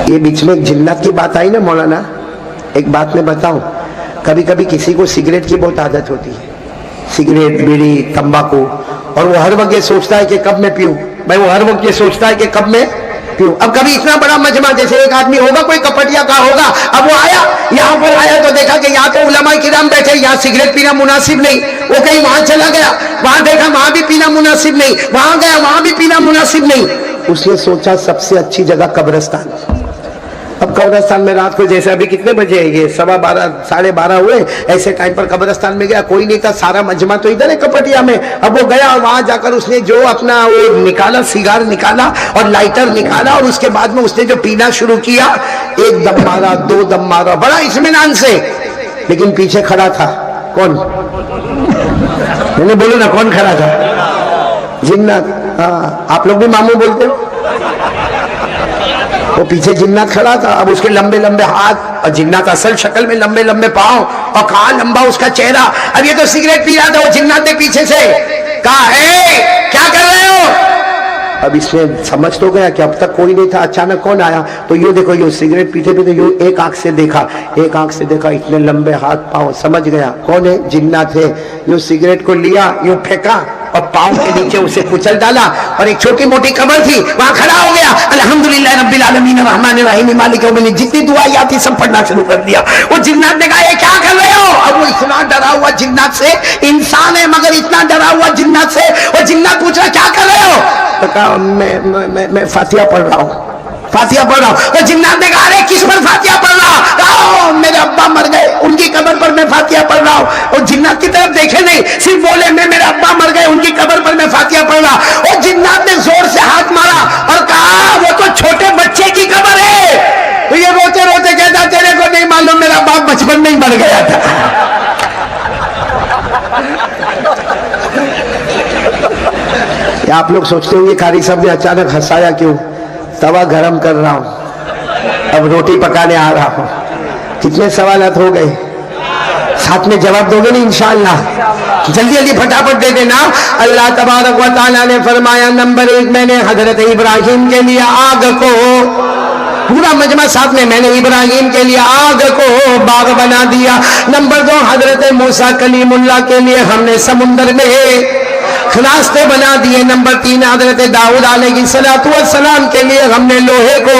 یہ بیچ میں ایک جنات کی بات آئی نا مولانا, ایک بات میں بتاؤں, کبھی کبھی کسی کو سگریٹ کی بہت عادت ہوتی ہے, سگریٹ, بیڑی, تمباکو, اور وہ ہر وقت یہ سوچتا ہے کہ کب میں پیوں. بھائی وہ ہر وقت یہ سوچتا ہے کہ کب میں پیوں. اب کبھی اتنا بڑا مجمع, جیسے ایک آدمی ہوگا کوئی کپٹیا کا ہوگا, اب وہ آیا یہاں پر آیا تو دیکھا کہ یہاں تو علماء کرام بیٹھے, یہاں سگریٹ پینا مناسب نہیں. وہ کہیں وہاں چلا گیا, وہاں دیکھا وہاں بھی پینا مناسب نہیں, وہاں گیا وہاں بھی پینا مناسب نہیں. اس نے سوچا سب سے اچھی جگہ قبرستان. اب قبرستان میں رات کو, جیسے ابھی کتنے بجے یہ 12:15 12:30 ہوئے, ایسے ٹائم پر قبرستان میں گیا, کوئی نہیں تھا, سارا مجمع تو ادھر ہے کپٹیا میں. اب وہ گیا اور وہاں جا کر اس نے جو اپنا وہ نکالا, سیگار نکالا اور لائٹر نکالا, اور اس کے بعد میں اس نے جو پینا شروع کیا, ایک دم مارا, 2 دم مارا, بڑا اطمینان سے. لیکن پیچھے کھڑا تھا کون؟ میں نے بولو نا کون کھڑا تھا؟ جنات. ہاں آپ لوگ بھی ماموں بولتے ہو. وہ پیچھے جنات کھڑا تھا. اب اس کے لمبے لمبے ہاتھ, اور جنات اصل شکل میں لمبے لمبے پاؤں, اور کہاں لمبا اس کا چہرہ. اب یہ تو سگریٹ پی رہا تھا, وہ جنات نے پیچھے سے کہا ہے کیا کر رہے ہو. اب اس نے سمجھ تو گیا کہ اب تک کوئی نہیں تھا, اچانک کون آیا. تو یہ دیکھو, یہ سگریٹ پیتے پیتے یوں ایک آنکھ سے دیکھا, ایک آنکھ سے دیکھا, اتنے لمبے ہاتھ پاؤں, سمجھ گیا کون ہے, جنات ہے. یوں سگریٹ کو لیا, یوں پھینکا اور پاؤں کے نیچے اسے کچل ڈالا, اور ایک چھوٹی موٹی قبر تھی وہاں کھڑا ہو گیا. الحمدللہ رب العالمین الرحمن الرحیم مالک یوم الدین, جتنی دعائیں آتی سب پڑھنا شروع کر دیا. وہ جنات نے کہا یہ کیا کر رہے ہو. اب وہ اتنا ڈرا ہوا جنات سے, انسان ہے مگر اتنا ڈرا ہوا جنات سے. وہ جنات پوچھ رہا کیا کر رہے ہو. تو کہا میں فاتحہ پڑھ رہا ہوں, فاتحہ پڑھ رہا ہوں. تو جنات نے کہا ارے کس پر فاتحہ پڑھ رہا. کہا میرے ابا مر گئے, ان کی قبر پر میں فاتحہ پڑھ رہا ہوں. اور جنات کی طرف دیکھے نہیں, صرف بولے میں میرے ابا مر گئے, ان کی قبر پر میں فاتحہ پڑھ رہا. اور جنات نے زور سے ہاتھ مارا اور کہا وہ تو چھوٹے بچے کی قبر ہے. تو یہ روتے روتے کہتا تیرے کو نہیں معلوم میرا باپ بچپن میں ہی مر گیا تھا. آپ لوگ سوچتے ہوں گے قاری صاحب نے اچانک ہنسایا کیوں. توا گرم کر رہا ہوں, اب روٹی پکانے آ رہا ہوں. کتنے سوالات ہو گئے؟ ساتھ میں جواب دو گے نہیں انشاءاللہ؟ جلدی جلدی پھٹافٹ دے دینا. اللہ تبارک و تعالیٰ نے فرمایا نمبر 1 میں نے حضرت ابراہیم کے لیے آگ کو, پورا مجمع ساتھ میں نے ابراہیم کے لیے آگ کو باغ بنا دیا. نمبر 2 حضرت موسیٰ کلیم اللہ کے لیے ہم نے سمندر میں راستے بنا دیے. نمبر 3 حضرت داؤد علیہ السلام کے لیے ہم نے لوہے کو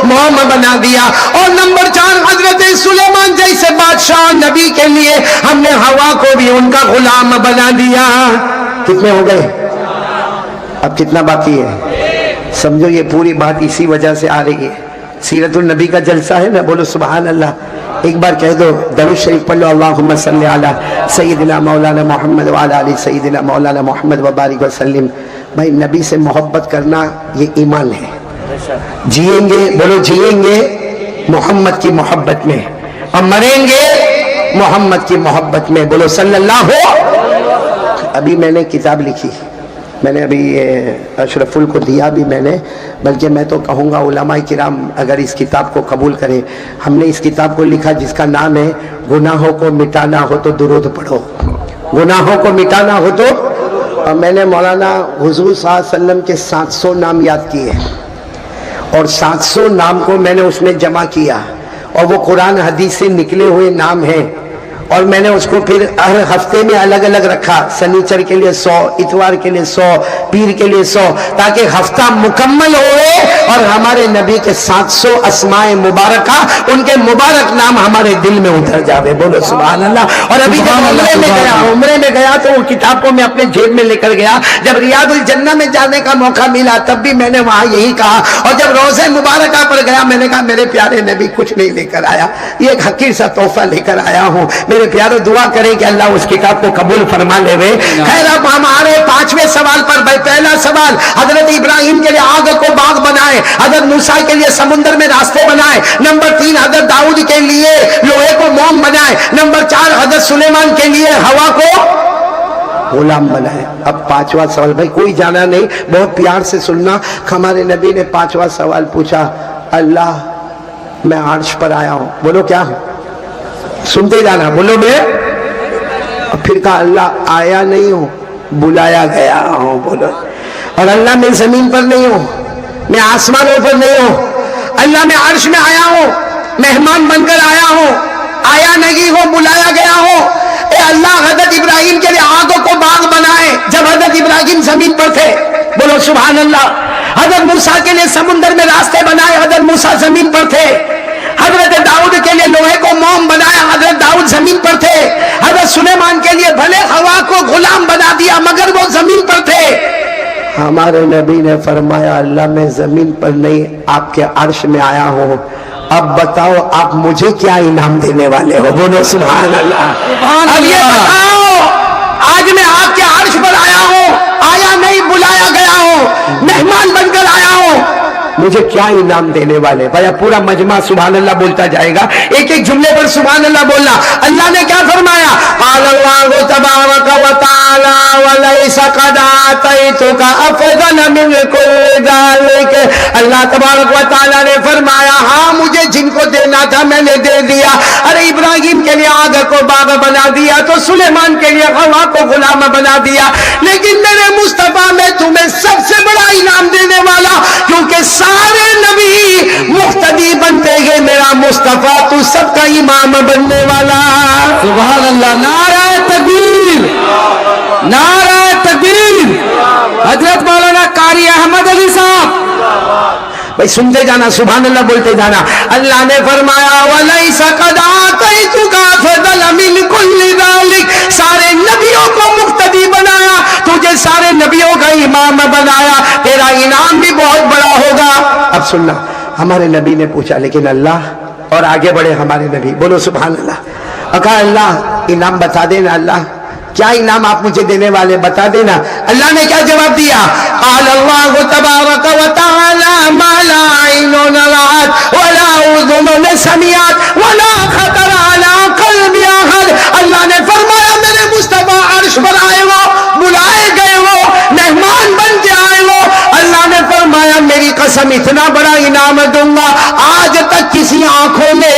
موم بنا دیا. اور نمبر 4 حضرت سلیمان جیسے بادشاہ نبی کے لیے ہم نے ہوا کو بھی ان کا غلام بنا دیا. کتنے ہو گئے؟ اب کتنا باقی ہے؟ سمجھو یہ پوری بات اسی وجہ سے آ رہی ہے, سیرت النبی کا جلسہ ہے نا. بولو سبحان اللہ. ایک بار کہہ دو درود شریف پڑھ لو, اللہم صلی علی سیدنا مولانا محمد وعلی آل سیدنا مولانا محمد وبارک وسلم. بھائی نبی سے محبت کرنا یہ ایمان ہے. جئیں گے, بولو جئیں گے محمد کی محبت میں, اور مریں گے محمد کی محبت میں. بولو صلی اللہ ہو. ابھی میں نے کتاب لکھی, میں نے ابھی اشرف ال کو دیا بھی میں نے, بلکہ میں تو کہوں گا علماء کرام اگر اس کتاب کو قبول کریں. ہم نے اس کتاب کو لکھا جس کا نام ہے گناہوں کو مٹانا ہو تو درود پڑھو, گناہوں کو مٹانا ہو تو. اور میں نے مولانا حضور صلی اللہ علیہ وسلم کے 700 نام یاد کیے, اور 700 نام کو میں نے اس میں جمع کیا, اور وہ قرآن حدیث سے نکلے ہوئے نام ہیں. اور میں نے اس کو پھر ہر ہفتے میں الگ الگ رکھا, سنیچر کے لیے 100, اتوار کے لیے 100, پیر کے لیے 100, تاکہ ہفتہ مکمل ہوئے اور ہمارے نبی کے 700 اسماء مبارکہ, ان کے مبارک نام ہمارے دل میں اتر جاوے. بولو سبحان اللہ. اور ابھی جب عمرے میں گیا تو وہ کتاب کو میں اپنے جیب میں لے کر گیا. جب ریاض الجنہ میں جانے کا موقع ملا تب بھی میں نے وہاں یہی کہا, اور جب روضہ مبارکہ پر گیا میں نے کہا میرے پیارے نبی کچھ نہیں لے کر آیا, یہ ایک حقیر سا تحفہ لے کر آیا ہوں. میرے پیارے دعا کریں کہ اللہ اس کتاب کو قبول فرما لے. خیر اب ہمارے 5ویں سوال پر. بھائی پہلا سوال حضرت ابراہیم کے لیے آگ کو باغ بنائے, حضرت موسیٰ کے لیے سمندر میں راستے بنائے. نمبر 3 حضرت داؤد کے لیے لوہے کو موم بنائے. نمبر 4 حضرت سلیمان کے لیے ہوا کو غلام بنائے. اب 5واں سوال, بھائی کوئی جانا نہیں, بہت پیار سے سننا. ہمارے نبی نے 5واں سوال پوچھا, اللہ میں عرش پر آیا ہوں. بولو کیا؟ سنتے جانا. بولو میں. اور پھر کہا اللہ آیا نہیں ہوں, بلایا گیا ہوں. بولو. اور اللہ میں زمین پر نہیں ہوں, میں آسمانوں پر نہیں ہوں, اللہ میں عرش میں آیا ہوں, مہمان بن کر آیا ہوں, آیا نہیں ہوں, بلایا گیا ہوں. اے اللہ حضرت ابراہیم کے لیے آگوں کو باغ بنائے جب حضرت ابراہیم زمین پر تھے. بولو سبحان اللہ. حضرت موسیٰ کے لیے سمندر میں راستے بنائے, حضرت موسیٰ زمین پر تھے. حضرت داؤد کے لیے لوہے کو موم بنایا, حضرت داؤد زمین پر تھے. حضرت سلیمان کے لیے بھلے ہوا کو غلام بنا دیا مگر وہ زمین پر تھے. ہمارے نبی نے فرمایا اللہ میں زمین پر نہیں آپ کے عرش میں آیا ہوں. اب بتاؤ آپ مجھے کیا انعام دینے والے ہو؟ بولو سبحان اللہ. اب یہ بتاؤ آج میں آپ کے عرش پر آیا ہوں, آیا نہیں بلایا گیا ہوں, مہمان بن کر آیا ہوں, مجھے کیا انعام دینے والے؟ بھائی پورا مجمع سبحان اللہ بولتا جائے گا, ایک ایک جملے پر سبحان اللہ بولنا. اللہ نے کیا فرمایا؟ قال اللہ تبارک و تعالی ولیس قد آتیتک افضل من کل ذلک. اللہ تبارک و تعالی نے فرمایا ہاں مجھے جن کو دینا تھا میں نے دے دیا. ارے ابراہیم کے لیے آگ کو باغ بنا دیا تو سلیمان کے لیے ہوا کو غلام بنا دیا, لیکن میرے مصطفیٰ میں تمہیں سب سے بڑا انعام دینے والا, کیونکہ سارے نبی مقتدی بنتے ہیں, میرا مصطفیٰ تو سب کا امام بننے والا. سبحان اللہ. نعرہ تکبیر, نعرہ تکبیر. حضرت مولانا قاری احمد علی صاحب. بھائی سنتے جانا سبحان اللہ بولتے جانا. اللہ نے فرمایا وَلَيْسَ قَدْ آتَيْتُكَ أَفْضَلَ مِنْ كُلِّ ذَلِكَ. سارے نبیوں کو مقتدی بنایا, تجھے سارے نبیوں کا امام بنایا, تیرا انعام بھی بہت بڑا ہوگا. اب سننا, ہمارے نبی نے پوچھا لیکن اللہ, اور آگے بڑھے ہمارے نبی. بولو سبحان اللہ. کہا اللہ انعام بتا دینا, اللہ کیا انعام آپ مجھے دینے والے بتا دینا. اللہ نے کیا جواب دیا؟ قال اللہ تبارک و تعالی ما لا عین رأت ولا اذن سمعت ولا خطر علی قلب احد. اللہ نے فرمایا میرے مصطفیٰ عرش پر آئے وہ, بلائے گئے وہ, مہمان بن کے آئے وہ. اللہ نے فرمایا میری قسم اتنا بڑا انعام دوں گا آج تک کسی آنکھوں نے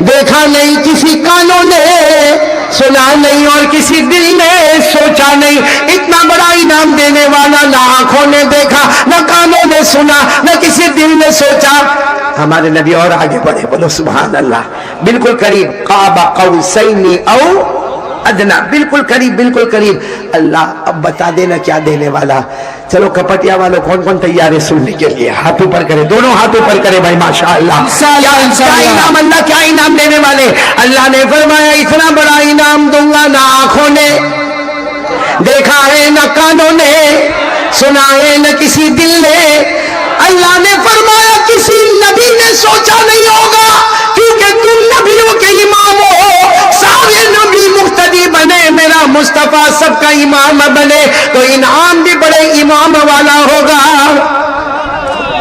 دیکھا نہیں, کسی کانوں نے سنا نہیں, اور کسی دل نے سوچا نہیں. اتنا بڑا انعام دینے والا نہ آنکھوں نے دیکھا, نہ کانوں نے سنا, نہ کسی دل نے سوچا. ہمارے نبی اور آگے بڑھے. بولو سبحان اللہ. بالکل قریب, قاب قوسین او ادنا, بالکل قریب, بالکل قریب. اللہ اب بتا دینا کیا دینے والا. چلو کپٹیا والوں کون کون تیار ہے سننے کے لیے؟ ہاتھ اوپر کرے, دونوں ہاتھ اوپر کرے بھائی. ماشاءاللہ. کیا انعام, اللہ کیا انعام دینے والے؟ اللہ نے فرمایا اتنا بڑا انعام دوں گا نہ آنکھوں نے دیکھا ہے, نہ کانوں نے سنا ہے, نہ کسی دل نے. اللہ نے فرمایا کسی نبی نے سوچا نہیں ہوگا, کیونکہ تم نبیوں کے امام ہو, سارے نبی مقتدی بنے, میرا مصطفیٰ سب کا امام بنے, تو انعام بھی بڑے امام والا ہوگا.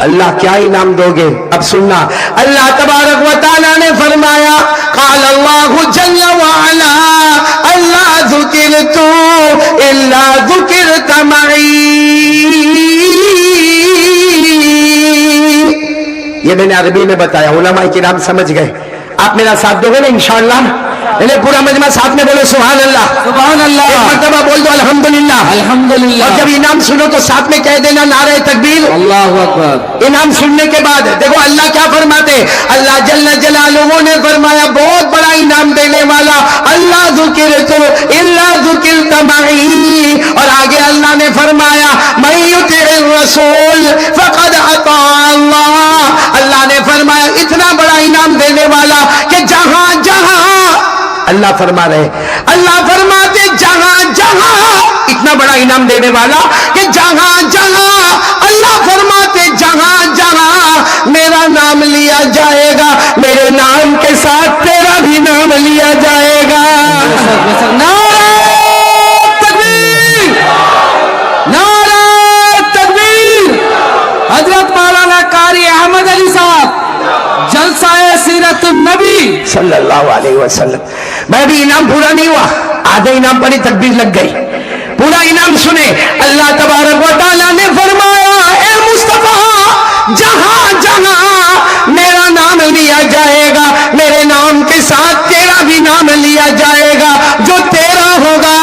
اللہ کیا انعام دو گے؟ اب سننا. اللہ تبارک و تعالی نے فرمایا قال اللہ جل وعلا اللہ ذکرت الا ذکرت معی. یہ میں نے عربی میں بتایا, علماء کرام سمجھ گئے. آپ میرا ساتھ دو گے نا انشاءاللہ؟ پورا مجمع ساتھ میں بولو سبحان اللہ. سبحان اللہ. ایک مرتبہ بول دو الحمدللہ. الحمدللہ. اور جب انعام سنو تو ساتھ میں کہہ دینا نعرہ تکبیر. اللہ اکبر. انعام سننے کے بعد دیکھو اللہ کیا فرماتے. اللہ جل جلالہ نے فرمایا بہت بڑا انعام دینے والا, اللہ ذکرت الا ذکرت معی. اور آگے اللہ نے فرمایا من یطع الرسول فقد اطاع اللہ. اللہ نے فرمایا اتنا بڑا انعام دینے والا کہ جہاں جہاں اللہ فرما رہے, اللہ فرماتے جہاں جہاں, اتنا بڑا انعام دینے والا کہ جہاں جہاں, اللہ فرماتے جہاں جہاں میرا نام لیا جائے گا, میرے نام کے ساتھ تیرا بھی نام لیا جائے گا. نعرہ تکبیر, نعرہ تکبیر. حضرت مولانا قاری احمد علی صاحب جلسہ سیرت النبی صلی اللہ علیہ وسلم. میں بھی انعام پورا نہیں ہوا, آدھے انعام پر ہی تکبیر لگ گئی. پورا انعام سنے. اللہ تبارک و تعالیٰ نے فرمایا اے مصطفیٰ جہاں جہاں میرا نام لیا جائے گا، میرے نام کے ساتھ تیرا بھی نام لیا جائے گا. جو تیرا ہوگا،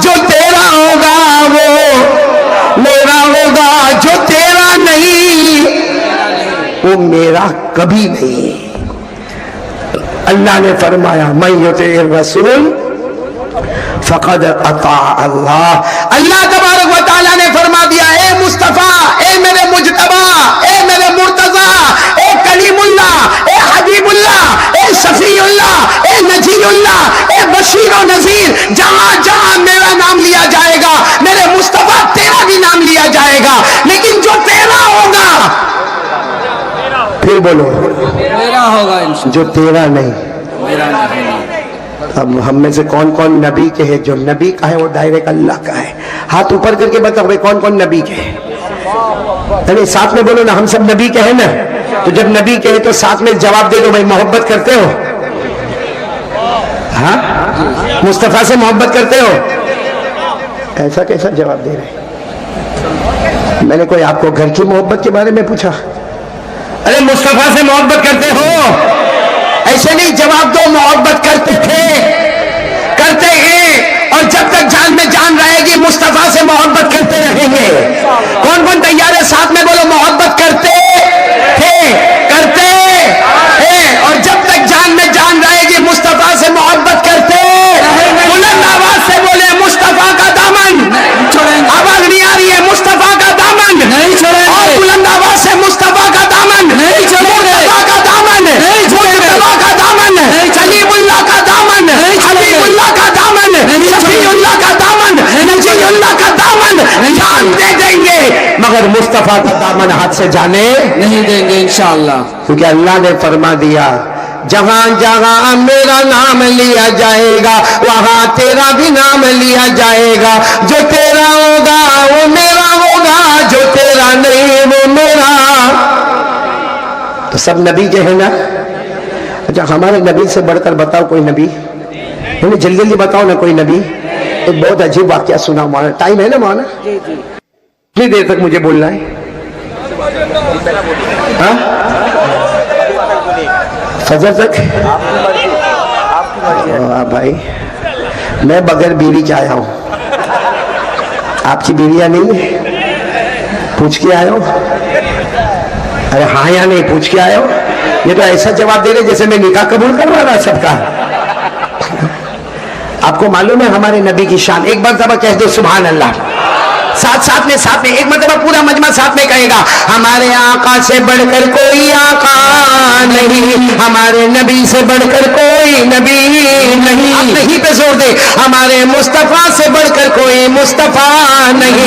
جو تیرا ہوگا وہ میرا ہوگا، جو تیرا نہیں وہ میرا کبھی نہیں. اللہ نے فرمایا من یطع الرسول فقد اطاع اللہ. اللہ تبارک و تعالیٰ نے فرما دیا اے مصطفیٰ، اے میرے مجتبی، اے میرے مرتضی، اے کلیم اللہ، اے حبیب اللہ، اے شفیع اللہ، اے نجی اللہ، اے بشیر و نذیر، جہاں جہاں میرا نام لیا جائے گا، میرے مصطفیٰ تیرا بھی نام لیا جائے گا، لیکن جو تیرا ہوگا، پھر بولو میرا ہوگا انشاءاللہ. جو تیرا نہیں. میرا نہیں. اب ہم میں سے کون کون نبی کے ہیں؟ جو نبی کا ہے وہ ڈائریکٹ اللہ کا ہے. ہاتھ اوپر کر کے بتاؤ بھائی کون کون نبی کے ہیں؟ یعنی ساتھ میں بولو نا، ہم سب نبی کے ہیں نا. تو جب نبی کے ہیں تو ساتھ میں جواب دے دو بھائی محبت کرتے ہو؟ ہاں، مصطفیٰ سے محبت کرتے ہو؟ ایسا کیسا جواب دے رہے؟ میں نے کوئی آپ کو گھر کی محبت کے بارے میں پوچھا؟ ارے مصطفیٰ سے محبت کرتے ہو؟ ایسے نہیں جواب دو. محبت کرتے تھے، کرتے ہیں، اور جب تک جان میں جان رہے گی مصطفیٰ سے محبت کرتے رہیں گے. کون کون تیار ہے؟ ساتھ میں بولو محبت کرتے تھے، کرتے ہیں، اور جب تک جان میں جان رہے گی مصطفیٰ سے محبت کرتے. بلند آواز سے بولے مصطفیٰ کا دامن. آواز نہیں آ رہی ہے؟ مصطفیٰ کا دامن نہیں چھوڑیں اور گے. بلند آواز سے مصطفیٰ کا دامن، نہیں چھوڑیں گے. مصطفیٰ کا دامن، نہیں چھوڑیں گے. مصطفیٰ کا دامن، کلیم اللہ کا دامن، نہیں چھوڑیں گے. حبیب اللہ کا دامن، نہیں چھوڑیں شفیع گے. اللہ کا دامن، نجی اللہ کا دامن جان دے دیں گے، مگر مصطفیٰ کا دامن ہاتھ سے جانے نہیں دیں گے انشاءاللہ. کیونکہ اللہ نے فرما دیا جہاں جہاں میرا نام لیا جائے گا وہاں تیرا بھی نام لیا جائے گا. جو تیرا ہوگا وہ میرا ہوگا، جو تیرا نہیں وہ میرا. تو سب نبی کے ہیں نا؟ اچھا ہمارے نبی سے بڑھ کر بتاؤ کوئی نبی؟ جلدی جلدی بتاؤ نا کوئی نبی. ایک بہت عجیب واقعہ سنا مولانا. ٹائم ہے نا مولانا؟ کتنی دیر تک مجھے بولنا ہے؟ ہاں فجر تک؟ بھائی میں بغیر بیوی کے آیا ہوں، آپ کی بیویاں نہیں ہیں؟ پوچھ کے آیا ہوں. ارے ہاں یا نہیں پوچھ کے آیا ہوں. یہ تو ایسا جواب دے رہے جیسے میں نکاح قبول کروا رہا سب کا. آپ کو معلوم ہے ہمارے نبی کی شان؟ ایک مرتبہ کہہ دو سبحان اللہ. ساتھ میں ایک مرتبہ پورا مجمع ساتھ میں کہے گا ہمارے آقا سے بڑھ کر کوئی آقا نہیں، ہمارے نبی سے بڑھ کر کوئی نبی نہیں. آپ نہیں پہ زور دے. ہمارے مصطفیٰ سے بڑھ کر کوئی مصطفیٰ نہیں،